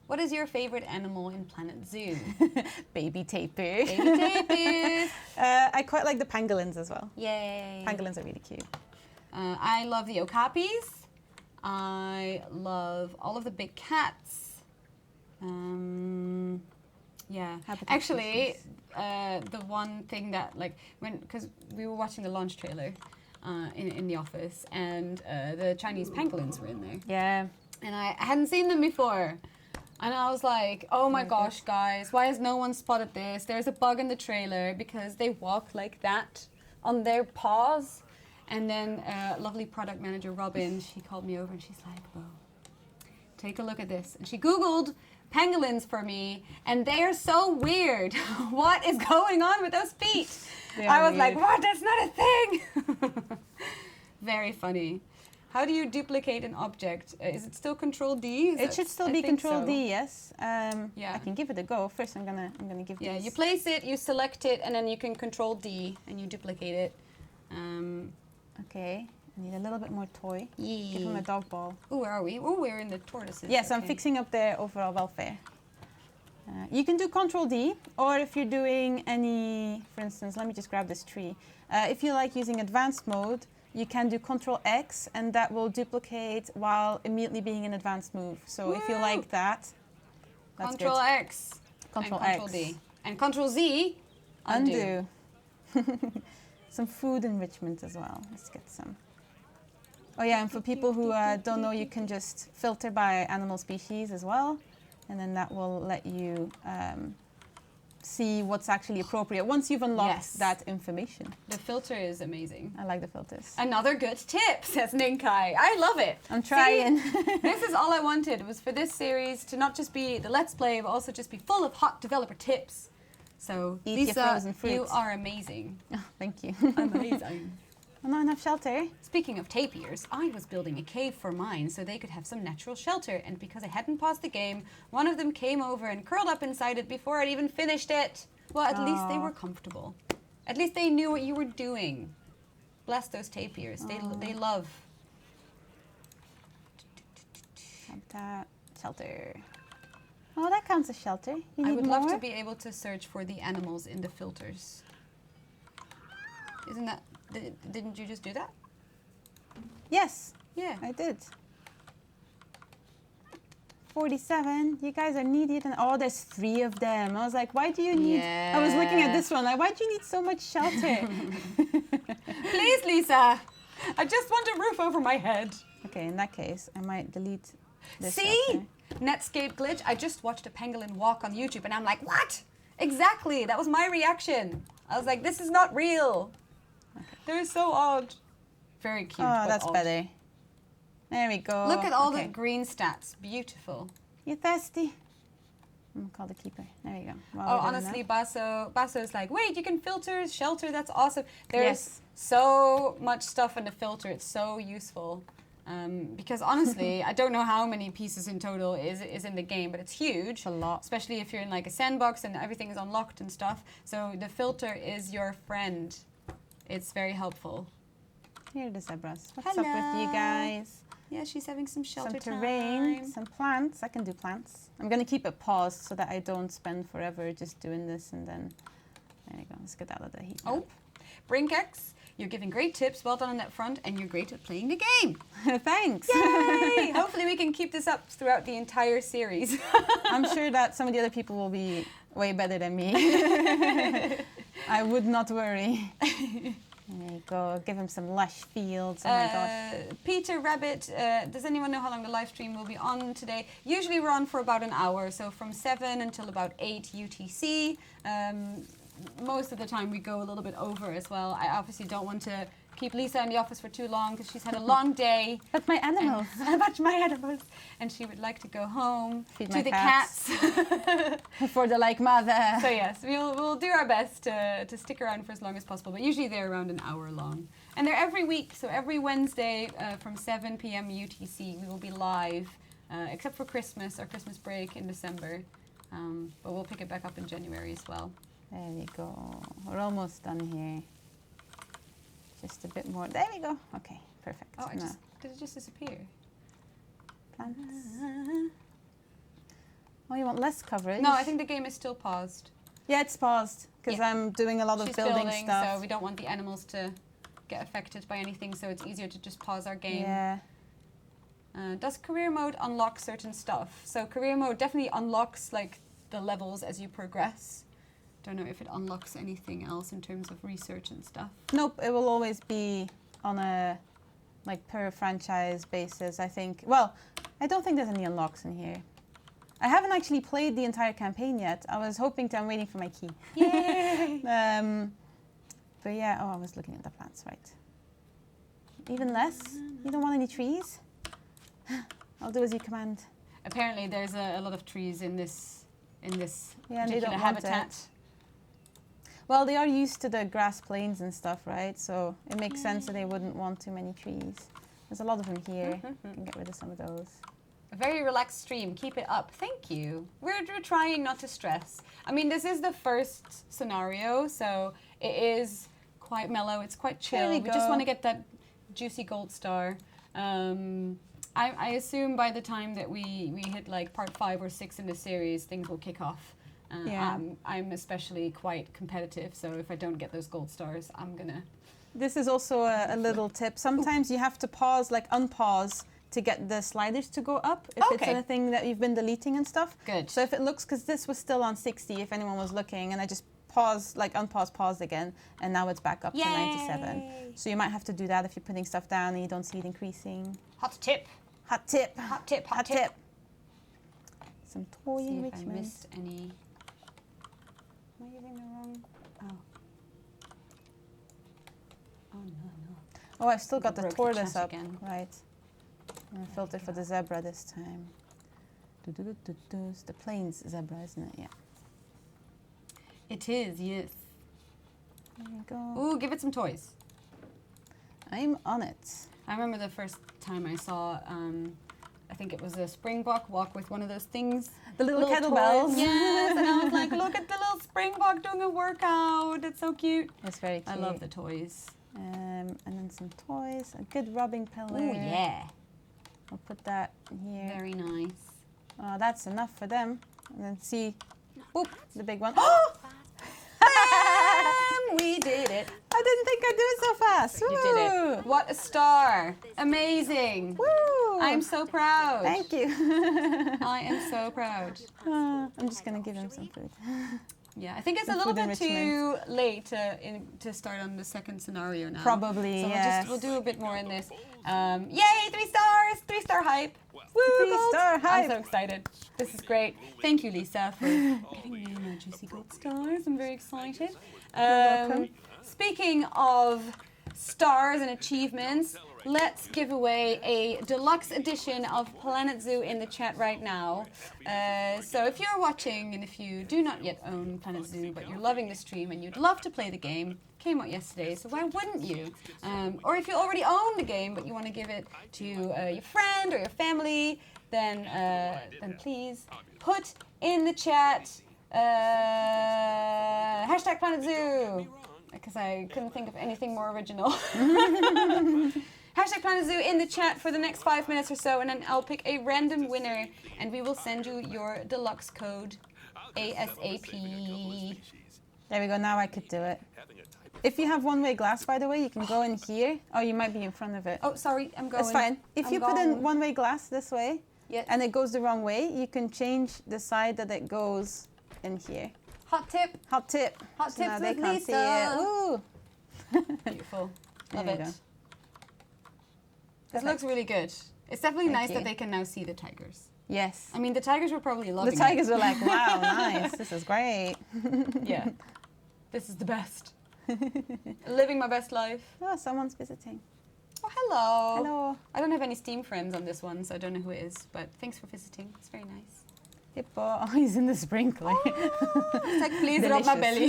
What is your favorite animal in Planet Zoo? baby tapir. Baby tapirs. I quite like the pangolins as well. Yay. Pangolins are really cute. I love the okapis. I love all of the big cats. Yeah. Habitat Actually, the one thing that, like, because we were watching the launch trailer in the office, and the Chinese pangolins were in there. Yeah. And I hadn't seen them before. And I was like, oh my gosh, guys, why has no one spotted this? There's a bug in the trailer because they walk like that on their paws. And then lovely product manager Robin, she called me over and she's like, Bo, take a look at this. And she Googled pangolins for me, and they are so weird. What is going on with those feet? I was like, what? That's not a thing. Very funny. How do you duplicate an object? Is it still Control D? It should still be Control D, yes. Yeah. I can give it a go. First, I'm gonna give. Yeah, these. you place it, you select it, and then you can Control D and you duplicate it. Okay. I need a little bit more toy. Give him a dog ball. Oh, where are we? Oh, we're in the tortoises. Yes, I'm okay. fixing up their overall welfare. You can do Control D, or if you're doing any, for instance, let me just grab this tree. If you like using advanced mode, you can do Control X, and that will duplicate while immediately being in advanced move. So if you like that, that's Control good. X. Control and X. Control D. And Control Z. Undo. Some food enrichment as well. Let's get some. Oh yeah, and for people who don't know, you can just filter by animal species as well. And then that will let you see what's actually appropriate once you've unlocked that information. The filter is amazing. I like the filters. Another good tip, says Ninkai. I love it. I'm trying. This is all I wanted, was for this series to not just be the Let's Play, but also just be full of hot developer tips. So, Eat your Liesa, frozen fruit. you are amazing. Oh, thank you. Amazing. Not enough shelter. Speaking of tapirs, I was building a cave for mine so they could have some natural shelter, and because I hadn't paused the game, one of them came over and curled up inside it before I'd even finished it. Well, at least they were comfortable. At least they knew what you were doing. Bless those tapirs. They love. Habitat, shelter. Oh, that counts as shelter. You need I would more? love to be able to search for the animals in the filters. Isn't that... Didn't you just do that? Yes, Yeah. I did. 47. You guys are needy. And oh, there's 3 of them. I was like, why do you need... I was looking at this one. Like, why do you need so much shelter? Please, Liesa. I just want a roof over my head. Okay, in that case, I might delete this See? shelter. Netscape glitch. I just watched a pangolin walk on YouTube and I'm like, what? Exactly. That was my reaction. I was like, this is not real. Okay. They're so odd. Very cute. Oh, but that's odd. better. There we go. Look at all the green stats. Beautiful. You thirsty? I'm gonna call the keeper. There you go. While Oh, we're doing honestly, that. Basso is like, wait, you can filter shelter. That's awesome. There's so much stuff in the filter. It's so useful. Because honestly, I don't know how many pieces in total is in the game, but it's huge. A lot. Especially if you're in like a sandbox and everything is unlocked and stuff. So the filter is your friend. It's very helpful. Here are the zebras. What's up with you guys? Yeah, she's having some shelter Some terrain, time. some plants. I can do plants. I'm gonna keep it paused so that I don't spend forever just doing this and then... There you go. Let's get out of the heat. Oh, Brinkex, you're giving great tips. Well done on that front, and you're great at playing the game. Thanks. Yay! Hopefully we can keep this up throughout the entire series. I'm sure that some of the other people will be way better than me. I would not worry. There you go. Give him some lush fields. Oh my gosh. Peter Rabbit, does anyone know how long the live stream will be on today? Usually we're on for about an hour, so from 7 until about 8 UTC. Most of the time we go a little bit over as well. I obviously don't want to keep Liesa in the office for too long because she's had a long day. But my animals. About my animals. And she would like to go home Feed to my the cats. cats. For the like mother. So yes, we'll do our best to stick around for as long as possible, but usually they're around an hour long. And they're every week, so every Wednesday from 7 p.m. UTC we will be live, except for Christmas, our Christmas break in December. But we'll pick it back up in January as well. There we go. We're almost done here. Just a bit more. There we go. Okay, perfect. Oh, did it just disappear? Plants. Oh, you want less coverage? No, I think the game is still paused. Yeah, it's paused because Yeah. I'm doing a lot of She's building stuff. so we don't want the animals to get affected by anything, so it's easier to just pause our game. Yeah. Does career mode unlock certain stuff? So career mode definitely unlocks like the levels as you progress. Don't know if it unlocks anything else in terms of research and stuff. Nope, it will always be on a like per franchise basis, I think. Well, I don't think there's any unlocks in here. I haven't actually played the entire campaign yet. I was hoping to. I'm waiting for my key. Yay! But yeah, oh, I was looking at the plants, right. Even less? You don't want any trees? I'll do as you command. apparently there's a lot of trees in this Yeah, and they particular don't want habitat. it. Well, they are used to the grass plains and stuff, right? So it makes sense that they wouldn't want too many trees. There's a lot of them here. You can get rid of some of those. A very relaxed stream. Keep it up. Thank you. We're trying not to stress. I mean, this is the first scenario, so it is quite mellow. It's quite chill. There We we just go. want to get that juicy gold star. I assume by the time that we hit like part 5 or 6 in the series, things will kick off. Yeah. I'm especially quite competitive, so if I don't get those gold stars, I'm gonna... This is also a little tip. Sometimes you have to pause, like unpause, to get the sliders to go up if it's Okay. anything that you've been deleting and stuff. Good. So if it looks, because this was still on 60 if anyone was looking, and I just paused, like unpause, paused again, and now it's back up to 97. Yay. So you might have to do that if you're putting stuff down and you don't see it increasing. Hot tip. Hot tip. Hot tip. Hot Hot tip. tip. Some toy See if I enrichment. missed any... Am I using the wrong... Oh. Oh, no. Oh, I've still got the Broke the tortoise chat up. again. Right. I'm gonna filter for the zebra this time. It's the plains zebra, isn't it? Yeah. It is, yes. There you go. Ooh, give it some toys. I'm on it. I remember the first time I saw, I think it was a springbok walk with one of those things. The little toys. kettlebells. Yes, and I was like, look at the little springbok doing a workout. It's so cute. It's very cute. I love the toys. And then some toys. A good rubbing pillar. Oh, yeah. I'll put that here. Very nice. That's enough for them. And then see, oop, the big one. We did it. I didn't think I'd do it so fast. You did it. What a star. Amazing. Woo! I'm so proud. Thank you. I am so proud. I'm just going to give him some food. Yeah, I think it's a The little food bit too late to start on the second scenario now. Probably, So yes. we'll do a bit more in this. Yay, 3 stars! 3-star hype! Woo, 3-star hype! I'm so excited. This is great. Thank you, Lisa, for getting me my juicy gold stars. I'm very excited. welcome. Speaking of stars and achievements, let's give away a deluxe edition of Planet Zoo in the chat right now. So if you're watching and if you do not yet own Planet Zoo, but you're loving the stream and you'd love to play the game, came out yesterday, so why wouldn't you? Or if you already own the game, but you want to give it to your friend or your family, then please put in the chat hashtag Planet Zoo, because I couldn't think of anything more original. Hashtag Planet Zoo in the chat for the next 5 minutes or so, and then I'll pick a random winner, and we will send you your deluxe code ASAP. There we go, now I could do it. If you have one-way glass, by the way, you can go in here. Oh, you might be in front of it. Oh, sorry, I'm going. That's fine. If you put in one-way glass this way, Yes. and it goes the wrong way, you can change the side that it goes in here. Hot tip. Hot tip. Hot So tips now they with can't see Liesa. it. Woo! Beautiful. There Love you it. go. This looks really good. It's definitely Thank nice you. that they can now see the tigers. Yes. I mean, the tigers were probably The loving tigers were like, wow, nice. This is great. it. Yeah. This is the best. Living my best life. Oh, someone's visiting. Oh, hello. Hello. I don't have any Steam friends on this one, so I don't know who it is, but thanks for visiting. It's very nice. Hippo. Oh, he's in the sprinkler. It's like, please rub my belly.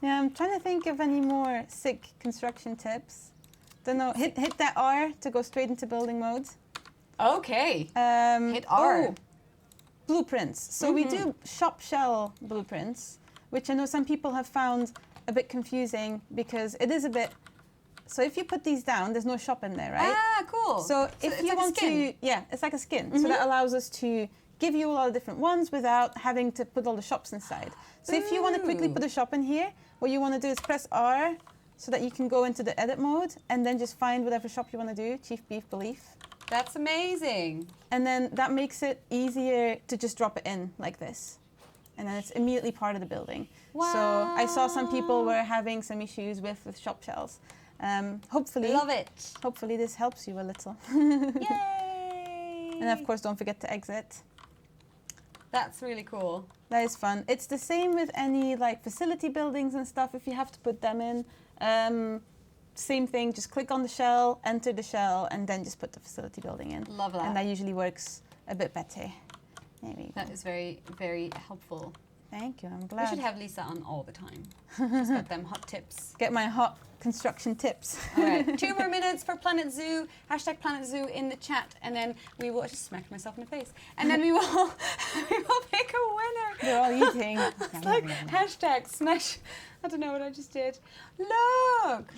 Yeah, I'm trying to think of any more sick construction tips. Don't know. Hit that R to go straight into building mode. Okay. Hit R. Oh, blueprints. So we do shop shell blueprints, which I know some people have found a bit confusing because it is a bit. So if you put these down, there's no shop in there, right? Ah, cool. So if it's you like a want skin. to, yeah, it's like a skin. So that allows us to give you a lot of different ones without having to put all the shops inside. So if you want to quickly put a shop in here, what you want to do is press R so that you can go into the edit mode and then just find whatever shop you want to do, Chief Beef Belief. That's amazing. And then that makes it easier to just drop it in like this. And then it's immediately part of the building. Wow. So I saw some people were having some issues with shop shells. Hopefully, Love it. hopefully this helps you a little. Yay. And of course, don't forget to exit. That's really cool. That is fun. It's the same with any like facility buildings and stuff. If you have to put them in, same thing, just click on the shell, enter the shell, and then just put the facility building in. Love that. And that usually works a bit better. There we go. That is very, very helpful. Thank you, I'm We glad. should have Liesa on all the time. She's got them hot tips. Get my hot construction tips. All right, 2 more minutes for Planet Zoo. Hashtag Planet Zoo in the chat, and then we will. I just smacked myself in the face. And then we will pick a winner. They're all eating. It's like hashtag smash. I don't know what I just did. Look.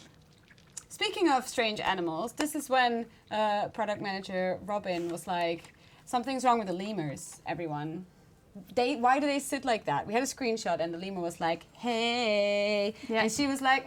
Speaking of strange animals, this is when product manager Robin was like, "Something's wrong with the lemurs, everyone. Why do they sit like that?" We had a screenshot and the lemur was like, "Hey," and she was like,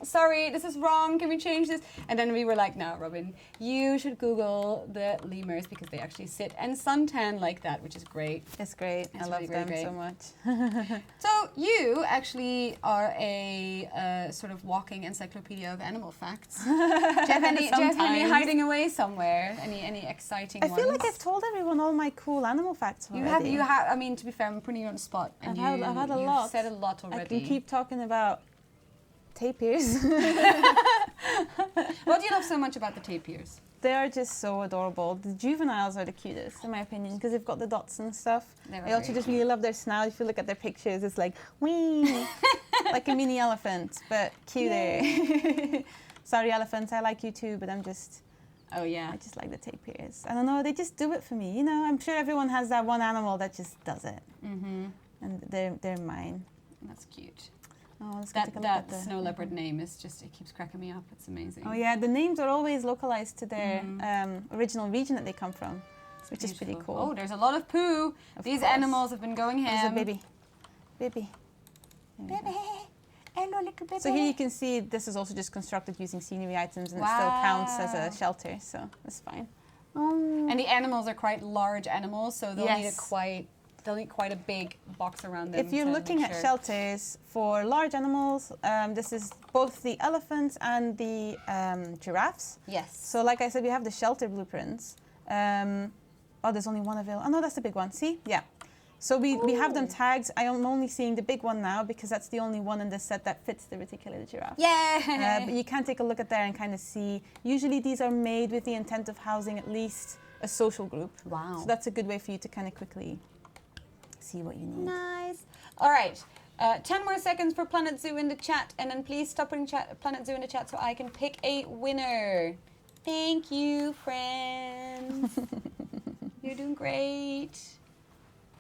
"Sorry, this is wrong. Can we change this?" And then we were like, "No, Robin, you should Google the lemurs because they actually sit and suntan like that, which is great." It's great. It's I love really, really them great. so much. So you actually are a sort of walking encyclopedia of animal facts. Do you have any Sometimes. hiding away somewhere? Any exciting I ones? feel like I've told everyone all my cool animal facts already. You have. I mean, to be fair, I'm putting you on the spot. And I've had a you've lot. said a lot already. I can keep talking about tapirs. What do you love so much about the tapirs? They are just so adorable. The juveniles are the cutest, in my opinion, because they've got the dots and stuff. I also just really love their snout. If you look at their pictures, it's like, wee, like a mini elephant, but cuter. Sorry, elephants, I like you too, but Oh yeah. I just like the tapirs. I don't know, they just do it for me. You know, I'm sure everyone has that one animal that just does it. Mm-hmm. And they're mine. That's cute. Oh, let's go take a look at That snow leopard name is just, it keeps cracking me up. It's amazing. Oh yeah, the names are always localized to their original region that they come from, which is pretty cool. Oh, there's a lot of poo. These course. animals have been going ham. There's a baby. Baby. Hello, little baby. So here you can see this is also just constructed using scenery items and it still counts as a shelter, so that's fine. And the animals are quite large animals, so they'll need Yes. they'll need quite a big box around them. If you're to looking make at sure. shelters for large animals, this is both the elephants and the giraffes. Yes. So like I said, we have the shelter blueprints. Oh, there's only one available. Oh no, that's the big one. See? Yeah. So we have them tagged. I am only seeing the big one now because that's the only one in this set that fits the reticulated giraffe. Yeah. But you can take a look at there and kind of see. Usually these are made with the intent of housing at least a social group. Wow. So that's a good way for you to kind of quickly see what you need. Nice. All right. 10 more seconds for Planet Zoo in the chat, and then please stop putting Planet Zoo in the chat so I can pick a winner. Thank you, friends. You're doing great.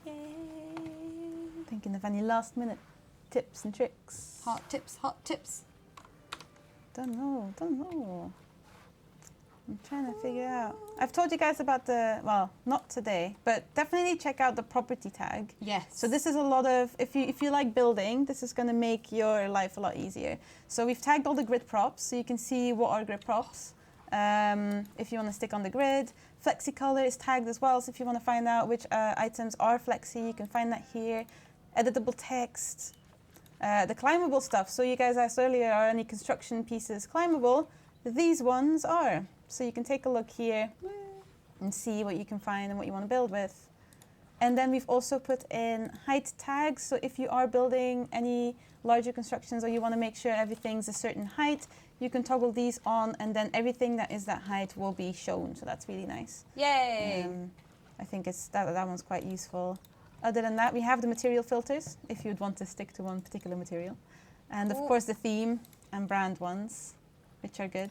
Yay. Thinking of any last minute tips and tricks. Hot tips, hot tips. Don't know. I'm trying to figure out. I've told you guys about well, not today, but definitely check out the property tag. Yes. So this is a lot of, if you like building, this is going to make your life a lot easier. So we've tagged all the grid props, so you can see what are grid props. If you want to stick on the grid. FlexiColor is tagged as well, so if you want to find out which items are flexi, you can find that here. Editable text. The climbable stuff. So you guys asked earlier, are any construction pieces climbable? These ones are. So you can take a look here and see what you can find and what you want to build with. And then we've also put in height tags. So if you are building any larger constructions or you want to make sure everything's a certain height, you can toggle these on and then everything that is that height will be shown. So that's really nice. Yay. I think that one's quite useful. Other than that, we have the material filters if you'd want to stick to one particular material. And of course the theme and brand ones, which are good.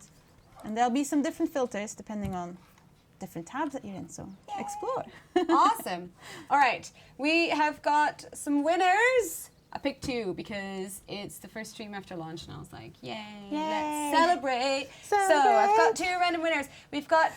And there'll be some different filters depending on different tabs that you're in, so explore. Awesome. All right, we have got some winners. I picked two because it's the first stream after launch and I was like, yay. Let's celebrate. So I've got two random winners. We've got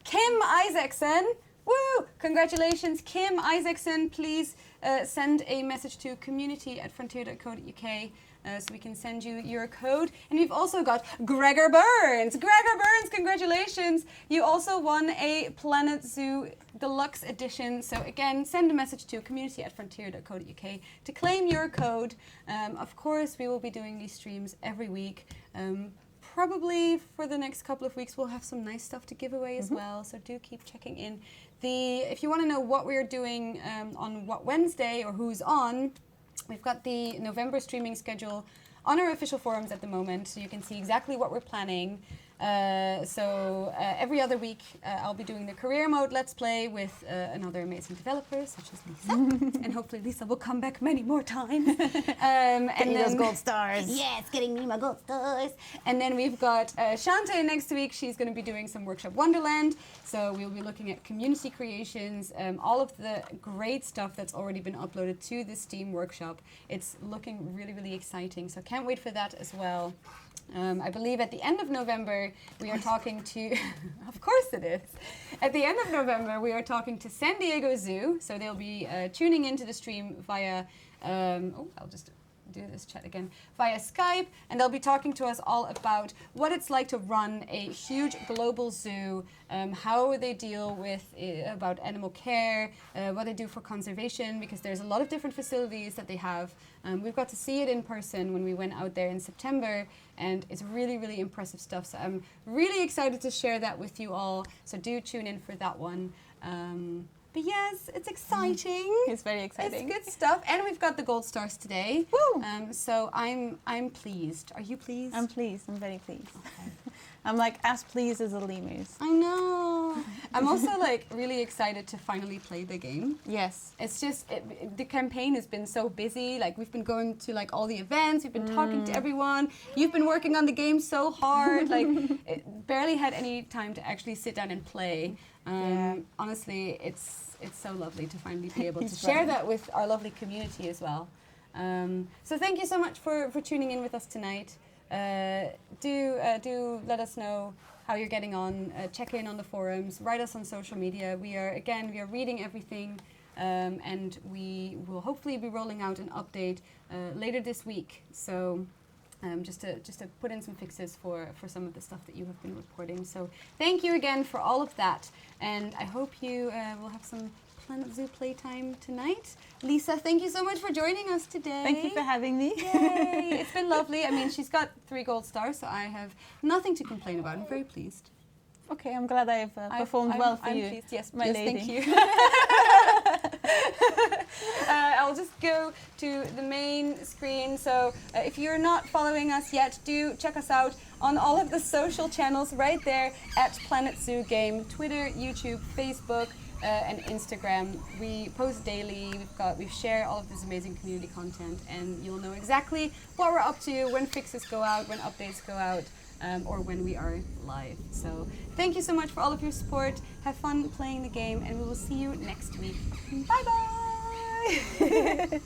Kim Isaacson. Woo! Congratulations, Kim Isaacson. Please send a message to community@frontier.co.uk so we can send you your code. And we've also got Gregor Burns. Gregor Burns, congratulations. You also won a Planet Zoo Deluxe Edition. So again, send a message to community@frontier.co.uk to claim your code. Of course, we will be doing these streams every week. Probably for the next couple of weeks, we'll have some nice stuff to give away as well. So do keep checking in. If you want to know what we're doing on what Wednesday or who's on, we've got the November streaming schedule on our official forums at the moment, so you can see exactly what we're planning. Every other week I'll be doing the career mode Let's Play with another amazing developer such as Liesa. And hopefully Liesa will come back many more times. Getting those gold stars. Yes, getting me my gold stars. And then we've got Shante next week. She's going to be doing some Workshop Wonderland. So we'll be looking at community creations, all of the great stuff that's already been uploaded to the Steam Workshop. It's looking really, really exciting. So can't wait for that as well. I believe at the end of November we are talking to, of course it is, at the end of November we are talking to San Diego Zoo, so they'll be tuning into the stream via, I'll just do this chat again, via Skype, and they'll be talking to us all about what it's like to run a huge global zoo, how they deal with about animal care, what they do for conservation, because there's a lot of different facilities that they have. We've got to see it in person when we went out there in September, and it's really, really impressive stuff. So I'm really excited to share that with you all. So do tune in for that one. But yes, it's exciting. It's very exciting. It's good stuff. And we've got the gold stars today. Woo! So I'm pleased. Are you pleased? I'm pleased. I'm very pleased. Okay. I'm like as pleased as the lemurs. I know. I'm also like really excited to finally play the game. Yes. It's just, the campaign has been so busy. Like we've been going to like all the events, we've been talking to everyone. You've been working on the game so hard. Like barely had any time to actually sit down and play. Honestly, it's so lovely to finally be able to share that with our lovely community as well. So thank you so much for tuning in with us tonight. Do let us know how you're getting on. Check in on the forums. Write us on social media. We are reading everything, and we will hopefully be rolling out an update later this week. So. Just to put in some fixes for some of the stuff that you have been reporting. So thank you again for all of that, and I hope you will have some Planet Zoo playtime tonight. Liesa, thank you so much for joining us today. Thank you for having me. Yay! It's been lovely. I mean, she's got 3 gold stars, so I have nothing to complain about. I'm very pleased. Okay, I'm glad I've performed well for you. I'm pleased. Yes, my lady. Thank you. I'll just go to the main screen. So if you're not following us yet, do check us out on all of the social channels right there at Planet Zoo Game, Twitter, YouTube, Facebook, and Instagram. We post daily. We share all of this amazing community content, and you'll know exactly what we're up to when fixes go out, when updates go out. Or when we are live. So thank you so much for all of your support. Have fun playing the game, and we will see you next week. Bye bye!